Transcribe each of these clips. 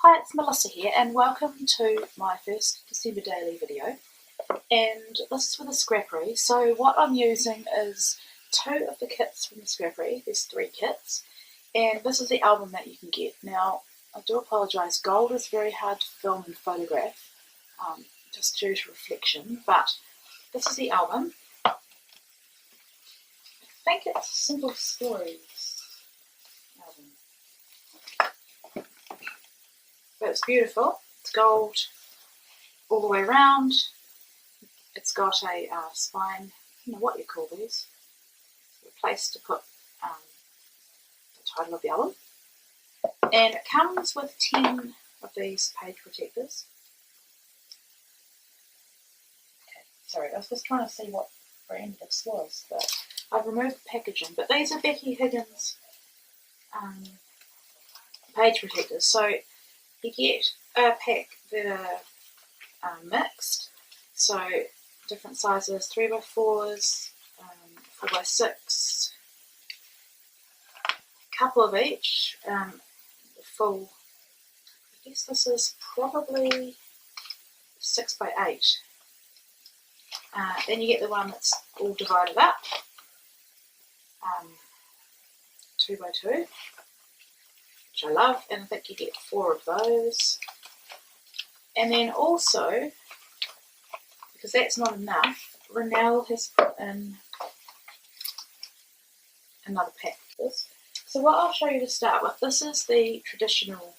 Hi, it's Melissa here and welcome to my first December daily video, and this is for the Scrappery. So what I'm using is 2 of the kits from the Scrappery. There's 3 kits, and this is the album that you can get. Now I do apologise, gold is very hard to film and photograph just due to reflection, but this is the album. I think it's Simple Stories album. But it's beautiful. It's gold all the way around. It's got a spine, I don't know what you call these, a place to put the title of the album. And it comes with 10 of these page protectors. Okay, sorry, I was just trying to see what brand this was, but I've removed the packaging. But these are Becky Higgins page protectors. So you get a pack that are mixed, so different sizes, 3x4s, 4x6, a couple of each, full, I guess this is probably 6x8. Then you get the one that's all divided up, 2x2, which I love, and I think you get 4 of those. And then also, because that's not enough, Renelle has put in another pack of this. So what I'll show you to start with, this is the traditional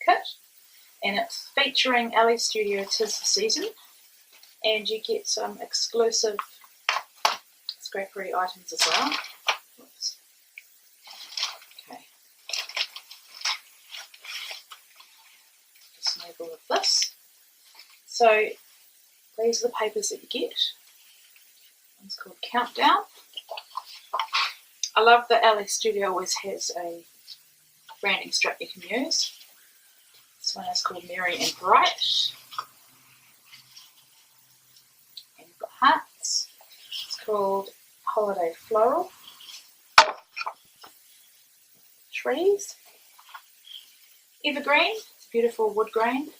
kit, and it's featuring Ali Studio 'Tis the Season, and you get some exclusive Scrappery items as well. Oops. Okay. Just move all of this. So these are the papers that you get. One's called Countdown. I love that LA Studio always has a branding strip you can use. This one is called Merry and Bright. And you've got hearts. It's called Holiday Floral. Trees. Evergreen. It's a beautiful wood grain.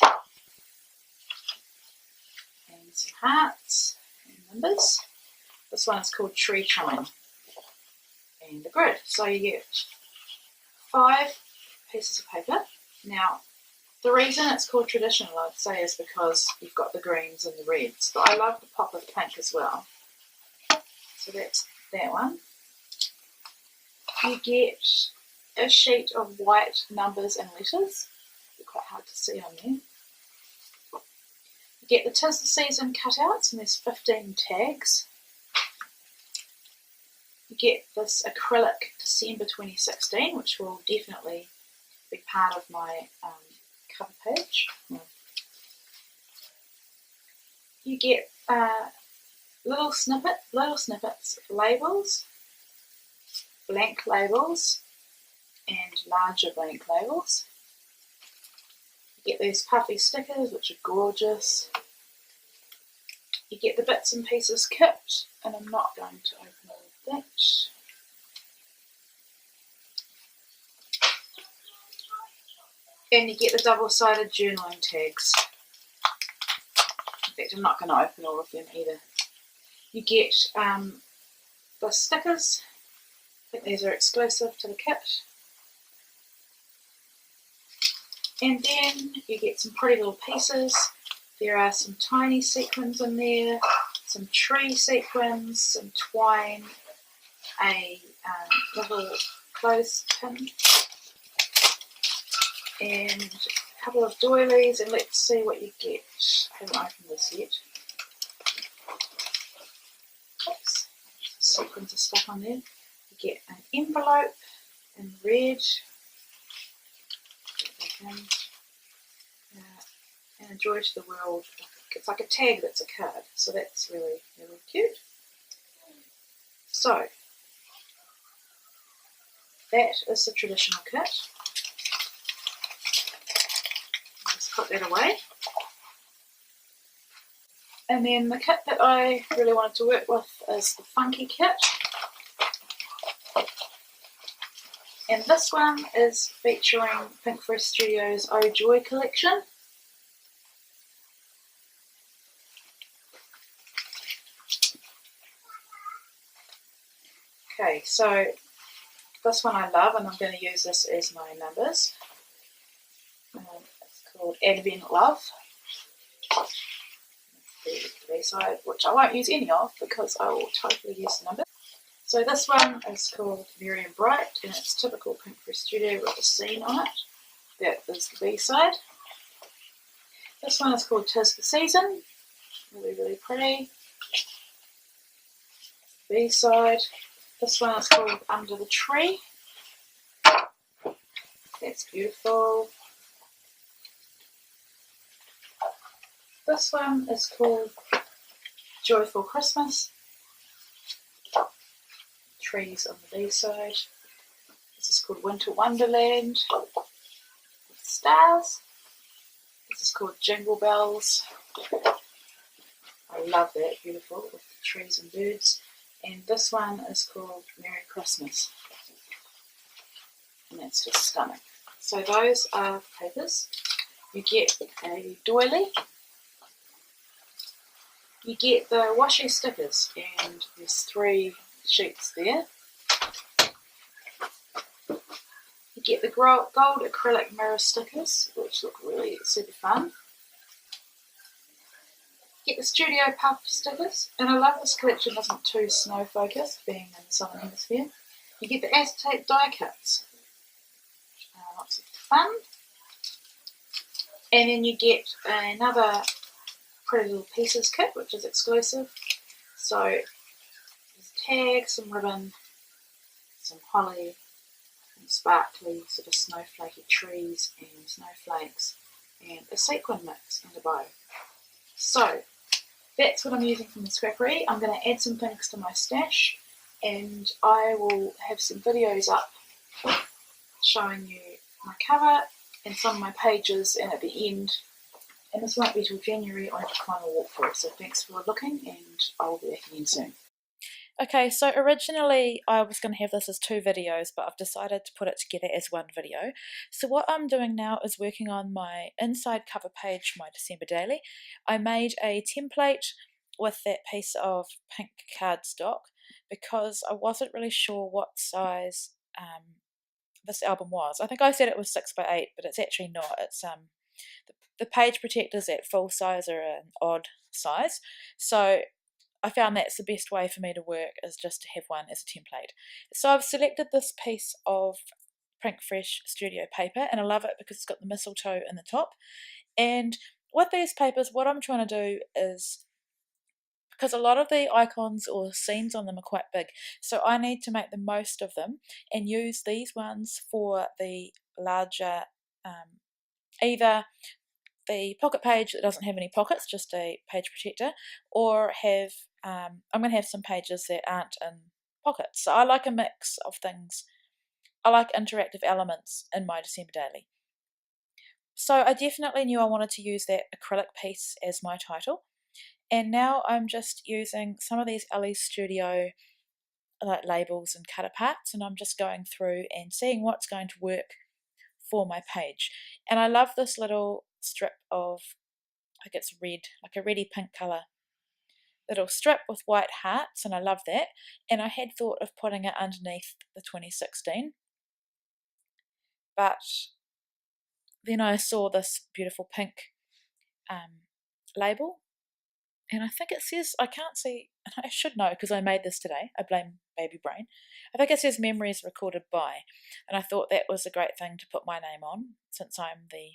And some hearts and numbers. This one is called Tree Chime. And the grid. So you get 5 pieces of paper. Now, the reason it's called traditional, I'd say, is because you've got the greens and the reds. But I love the pop of pink as well. So that's that one. You get a sheet of white numbers and letters. They're quite hard to see on there. You get the 'Tis the Season cutouts, and there's 15 tags. You get this acrylic December 2016, which will definitely be part of my cover page. You get little snippets of labels, blank labels, and larger blank labels. You get these puffy stickers, which are gorgeous. You get the bits and pieces kit, and I'm not going to open all of that. And you get the double-sided journaling tags. In fact, I'm not going to open all of them either. You get the stickers. I think these are exclusive to the kit. And then you get some pretty little pieces. There are some tiny sequins in there, some tree sequins, some twine, a little clothespin, and a couple of doilies, and let's see what you get. I haven't opened this yet. Oops, sequins are stuck on there. You get an envelope in red. And a Joy to the World. It's like a tag that's a card, so that's really, really cute. So that is the traditional kit. Just put that away. And then the kit that I really wanted to work with is the funky kit. And this one is featuring Pink Fresh Studios Oh Joy collection. Okay, so this one I love, and I'm going to use this as my numbers. It's called Advent Love. The B-side, which I won't use any of because I will totally use the numbers. So this one is called Merry and Bright, and it's typical Pink Fresh Studio with a scene on it. That is the B-side. This one is called Tis the Season. Really, really pretty. B-side. This one is called Under the Tree. That's beautiful. This one is called Joyful Christmas. Trees on the B-side. This is called Winter Wonderland with stars. This is called Jingle Bells. I love that, beautiful, with the trees and birds. And this one is called Merry Christmas. And that's just stunning. So those are papers. You get a doily. You get the washi stickers, and there's 3 sheets there. You get the gold acrylic mirror stickers, which look really super fun. You get the Studio Puff stickers, and I love this collection isn't too snow focused, being in the southern hemisphere. You get the acetate die cuts, lots of fun. And then you get another Pretty Little Pieces kit, which is exclusive. So there's tags, some ribbon, some holly, and sparkly sort of snowflakey trees and snowflakes, and a sequin mix and a bow. So that's what I'm using from the Scrappery. I'm going to add some things to my stash, and I will have some videos up showing you my cover and some of my pages, and at the end, and this won't be till January, on the final walkthrough. So thanks for looking, and I'll be back again soon. Okay, so originally I was going to have this as 2 videos, but I've decided to put it together as 1 video. So what I'm doing now is working on my inside cover page, my December daily. I made a template with that piece of pink cardstock because I wasn't really sure what size this album was. I think I said it was 6x8, but it's actually not. It's the page protectors at full size are an odd size, so I found that's the best way for me to work, is just to have one as a template. So I've selected this piece of Pink Fresh Studio paper, and I love it because it's got the mistletoe in the top. And with these papers, what I'm trying to do is, because a lot of the icons or scenes on them are quite big, so I need to make the most of them and use these ones for the larger, either the pocket page that doesn't have any pockets, just a page protector, or have I'm going to have some pages that aren't in pockets. So I like a mix of things. I like interactive elements in my December daily. So I definitely knew I wanted to use that acrylic piece as my title, and now I'm just using some of these Ellie's Studio like labels and cut aparts, and I'm just going through and seeing what's going to work for my page. And I love this little strip of, I think it's red, like a reddy pink colour, little strip with white hearts, and I love that. And I had thought of putting it underneath the 2016, but then I saw this beautiful pink label, and I think it says, I can't see, I should know because I made this today, I blame baby brain. I think it says memories recorded by, and I thought that was a great thing to put my name on since I'm the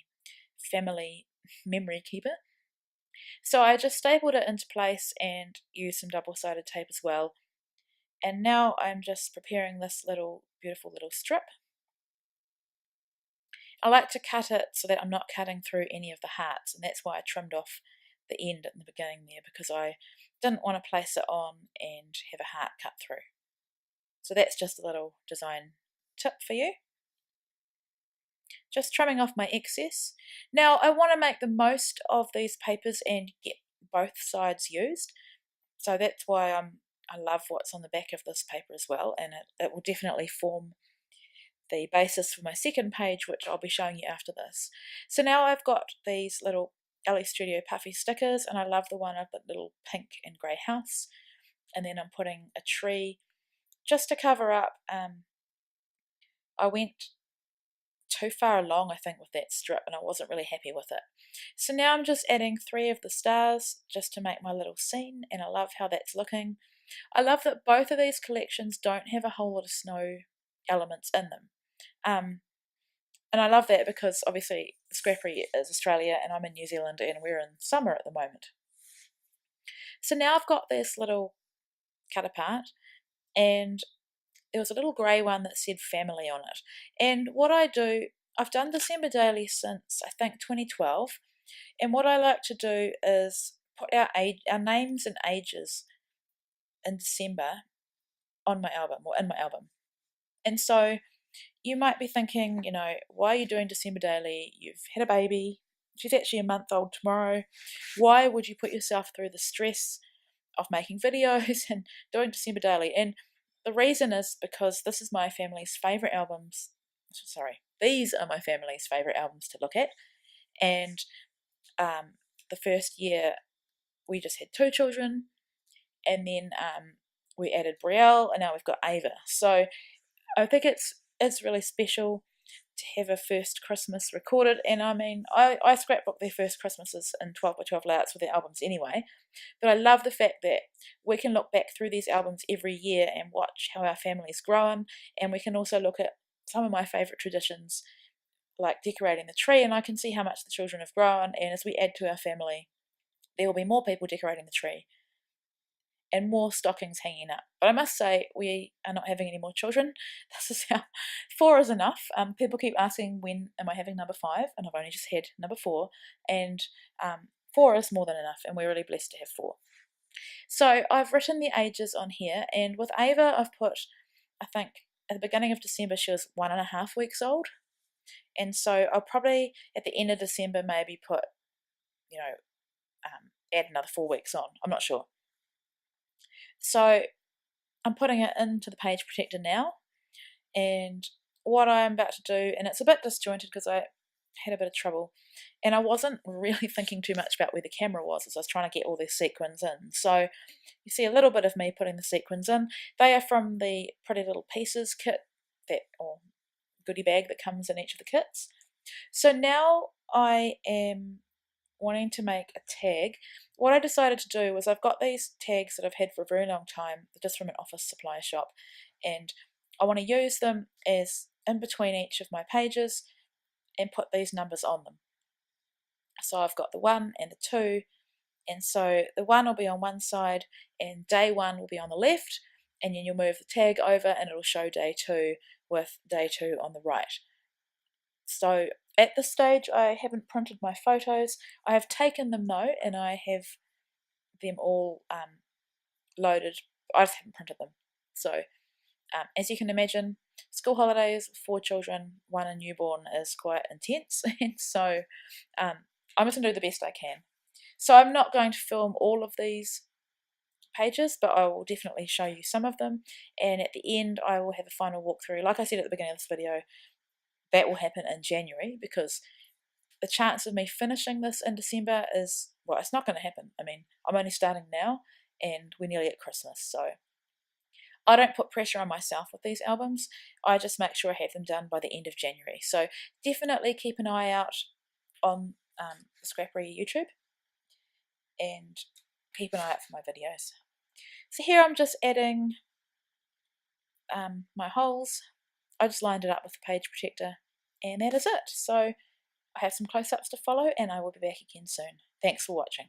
family memory keeper. So I just stapled it into place and used some double-sided tape as well. And now I'm just preparing this beautiful little strip. I like to cut it so that I'm not cutting through any of the hearts, and that's why I trimmed off the end in the beginning there, because I didn't want to place it on and have a heart cut through. So that's just a little design tip for you. Just trimming off my excess. Now I want to make the most of these papers and get both sides used, so that's why I love what's on the back of this paper as well, and it will definitely form the basis for my second page, which I'll be showing you after this. So now I've got these little Ellie Studio puffy stickers, and I love the one of the little pink and grey house. And then I'm putting a tree just to cover up. I went too far along, I think, with that strip, and I wasn't really happy with it. So now I'm just adding 3 of the stars just to make my little scene, and I love how that's looking. I love that both of these collections don't have a whole lot of snow elements in them. And I love that because obviously Scrappery is Australia and I'm in New Zealand and we're in summer at the moment. So now I've got this little cut apart, and there was a little grey one that said family on it. And what I do, I've done December Daily since I think 2012, and what I like to do is put our names and ages in December on my album, or in my album. And so you might be thinking, you know, why are you doing December Daily? You've had a baby. She's actually a month old tomorrow. Why would you put yourself through the stress of making videos and doing December Daily? And the reason is because this is my family's favourite albums. Sorry, these are my family's favourite albums to look at. And the first year we just had 2 children, and then we added Brielle, and now we've got Ava. So I think it's really special to have a first Christmas recorded. And I mean, I scrapbook their first Christmases in 12 by 12 layouts with their albums anyway, but I love the fact that we can look back through these albums every year and watch how our family's grown, and we can also look at some of my favourite traditions like decorating the tree, and I can see how much the children have grown, and as we add to our family there will be more people decorating the tree and more stockings hanging up. But I must say, we are not having any more children. This is how 4 is enough. People keep asking when am I having number 5, and I've only just had number 4, and 4 is more than enough, and we're really blessed to have 4. So I've written the ages on here, and with Ava I've put, I think at the beginning of December she was 1.5 weeks old, and so I'll probably at the end of December maybe put, you know, add another 4 weeks on. I'm not sure. So I'm putting it into the page protector now, and what I'm about to do, and it's a bit disjointed because I had a bit of trouble and I wasn't really thinking too much about where the camera was as I was trying to get all these sequins in. So you see a little bit of me putting the sequins in. They are from the Pretty Little Pieces kit, that or goodie bag that comes in each of the kits. So now I am wanting to make a tag. What I decided to do was, I've got these tags that I've had for a very long time, just from an office supply shop, and I want to use them as in between each of my pages and put these numbers on them. So I've got the 1 and the 2, and so the 1 will be on one side and day 1 will be on the left, and then you'll move the tag over and it'll show day 2 with day 2 on the right. So at this stage I haven't printed my photos. I have taken them though, and I have them all loaded. I just haven't printed them. So as you can imagine, school holidays, 4 children, 1 a newborn, is quite intense, and so I'm just going to do the best I can. So I'm not going to film all of these pages, but I will definitely show you some of them, and at the end I will have a final walkthrough. Like I said at the beginning of this video, that will happen in January, because the chance of me finishing this in December is, well, it's not going to happen. I mean, I'm only starting now and we're nearly at Christmas, so I don't put pressure on myself with these albums. I just make sure I have them done by the end of January. So definitely keep an eye out on the Scrappery YouTube and keep an eye out for my videos. So here I'm just adding my holes. I just lined it up with the page protector, and that is it. So I have some close-ups to follow, and I will be back again soon. Thanks for watching.